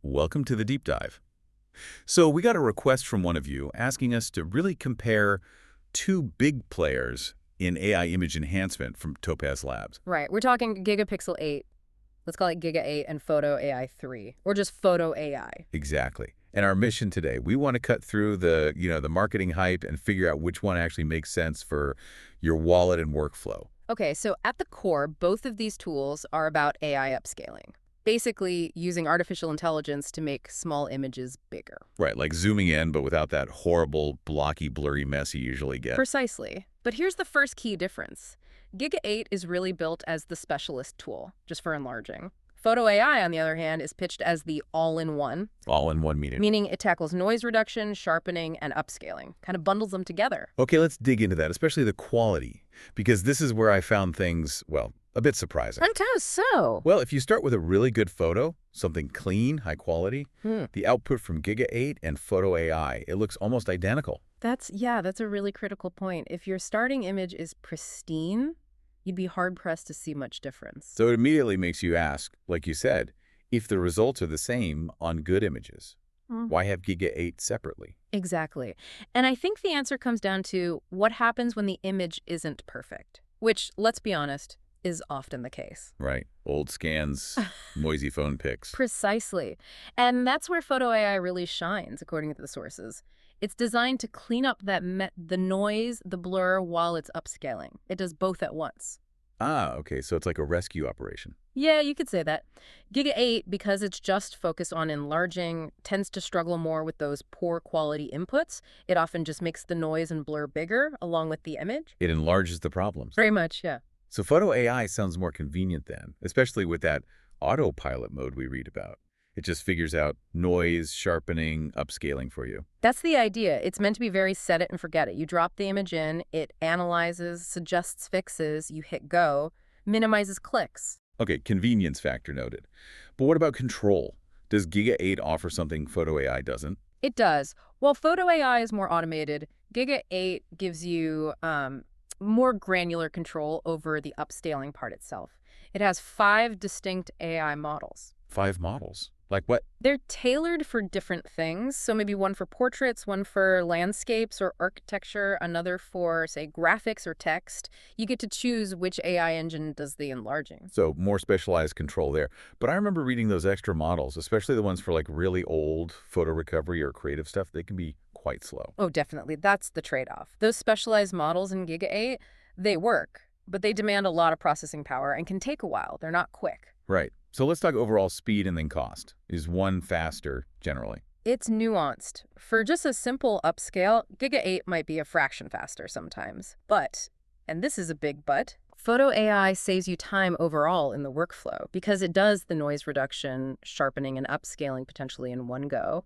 Welcome to the deep dive. So we got a request from one of you asking us to really compare two big players in AI image enhancement from Topaz Labs. Right. We're talking Gigapixel 8. Let's call it Giga 8 and Photo AI 3, or just Photo AI. Exactly. And our mission today, we want to cut through the marketing hype and figure out which one actually makes sense for your wallet and workflow. Okay, so at the core, both of these tools are about AI upscaling. Basically, using artificial intelligence to make small images bigger. Right, like zooming in, but without that horrible, blocky, blurry mess you usually get. Precisely. But here's the first key difference. Giga 8 is really built as the specialist tool, just for enlarging. Photo AI, on the other hand, is pitched as the all-in-one, All in one meeting. meaning it tackles noise reduction, sharpening, and upscaling, kind of bundles them together. Okay, let's dig into that, especially the quality, because this is where I found things, well, a bit surprising. And how so? Well, if you start with a really good photo, something clean, high quality, the output from Giga 8 and Photo AI, it looks almost identical. That's a really critical point. If your starting image is pristine, you'd be hard-pressed to see much difference. So it immediately makes you ask, like you said, if the results are the same on good images, why have Giga 8 separately? Exactly. And I think the answer comes down to what happens when the image isn't perfect, which, let's be honest, is often the case. Right. Old scans, noisy phone pics. Precisely. And that's where Photo AI really shines, according to the sources. It's designed to clean up the noise, the blur, while it's upscaling. It does both at once. Ah, okay, so it's like a rescue operation. Yeah, you could say that. Giga 8, because it's just focused on enlarging, tends to struggle more with those poor quality inputs. It often just makes the noise and blur bigger along with the image. It enlarges the problems. Very much, yeah. So Photo AI sounds more convenient then, especially with that autopilot mode we read about. It just figures out noise, sharpening, upscaling for you. That's the idea. It's meant to be very set it and forget it. You drop the image in, it analyzes, suggests fixes, you hit go, minimizes clicks. Okay, convenience factor noted. But what about control? Does Giga 8 offer something Photo AI doesn't? It does. While Photo AI is more automated, Giga 8 gives you more granular control over the upscaling part itself. It has 5 distinct AI models. 5 models? Like what? They're tailored for different things. So maybe one for portraits, one for landscapes or architecture, another for, say, graphics or text. You get to choose which AI engine does the enlarging. So more specialized control there. But I remember reading those extra models, especially the ones for like really old photo recovery or creative stuff. They can be quite slow. Oh, definitely. That's the trade-off. Those specialized models in Giga 8, they work, but they demand a lot of processing power and can take a while. They're not quick. Right. So let's talk overall speed and then cost. Is one faster generally? It's nuanced. For just a simple upscale, Giga 8 might be a fraction faster sometimes. But, and this is a big but, Photo AI saves you time overall in the workflow because it does the noise reduction, sharpening, and upscaling potentially in one go.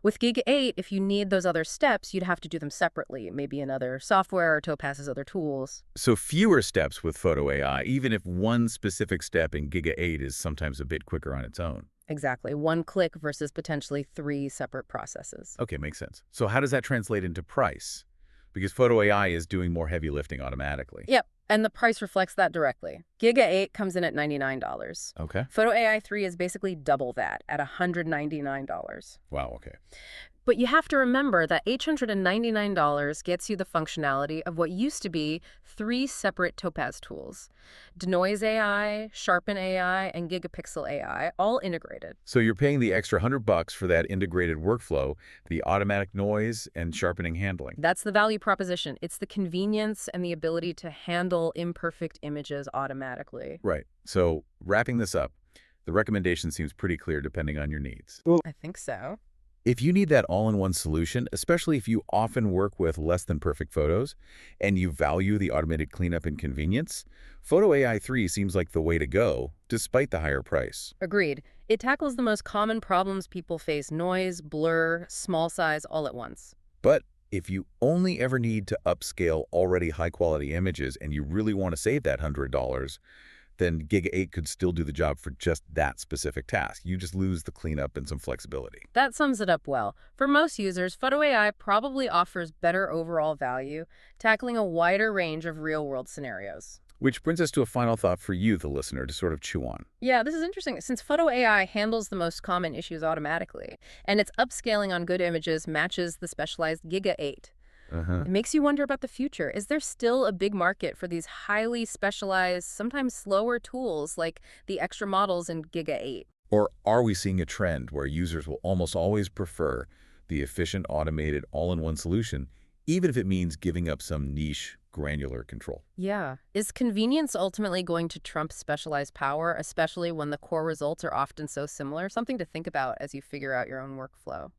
With Giga 8, if you need those other steps, you'd have to do them separately, maybe in other software or Topaz's other tools. So fewer steps with Photo AI, even if one specific step in Giga 8 is sometimes a bit quicker on its own. Exactly. 1 click versus potentially 3 separate processes. Okay, makes sense. So how does that translate into price? Because Photo AI is doing more heavy lifting automatically. Yep. And the price reflects that directly. Giga 8 comes in at $99. Okay. Photo AI 3 is basically double that at $199. Wow, okay. But you have to remember that $899 gets you the functionality of what used to be 3 separate Topaz tools. Denoise AI, Sharpen AI, and Gigapixel AI, all integrated. So you're paying the extra $100 for that integrated workflow, the automatic noise and sharpening handling. That's the value proposition. It's the convenience and the ability to handle imperfect images automatically. Right. So wrapping this up, the recommendation seems pretty clear depending on your needs. I think so. If you need that all-in-one solution, especially if you often work with less than perfect photos and you value the automated cleanup and convenience, Photo AI 3 seems like the way to go, despite the higher price. Agreed. It tackles the most common problems people face: noise, blur, small size, all at once. But if you only ever need to upscale already high-quality images and you really want to save that $100, then Giga 8 could still do the job for just that specific task. You just lose the cleanup and some flexibility. That sums it up well. For most users, Photo AI probably offers better overall value, tackling a wider range of real-world scenarios. Which brings us to a final thought for you, the listener, to sort of chew on. Yeah, this is interesting. Since Photo AI handles the most common issues automatically, and its upscaling on good images matches the specialized Giga 8, Uh-huh. it makes you wonder about the future. Is there still a big market for these highly specialized, sometimes slower tools like the extra models in Giga 8? Or are we seeing a trend where users will almost always prefer the efficient, automated, all-in-one solution, even if it means giving up some niche, granular control? Yeah. Is convenience ultimately going to trump specialized power, especially when the core results are often so similar? Something to think about as you figure out your own workflow.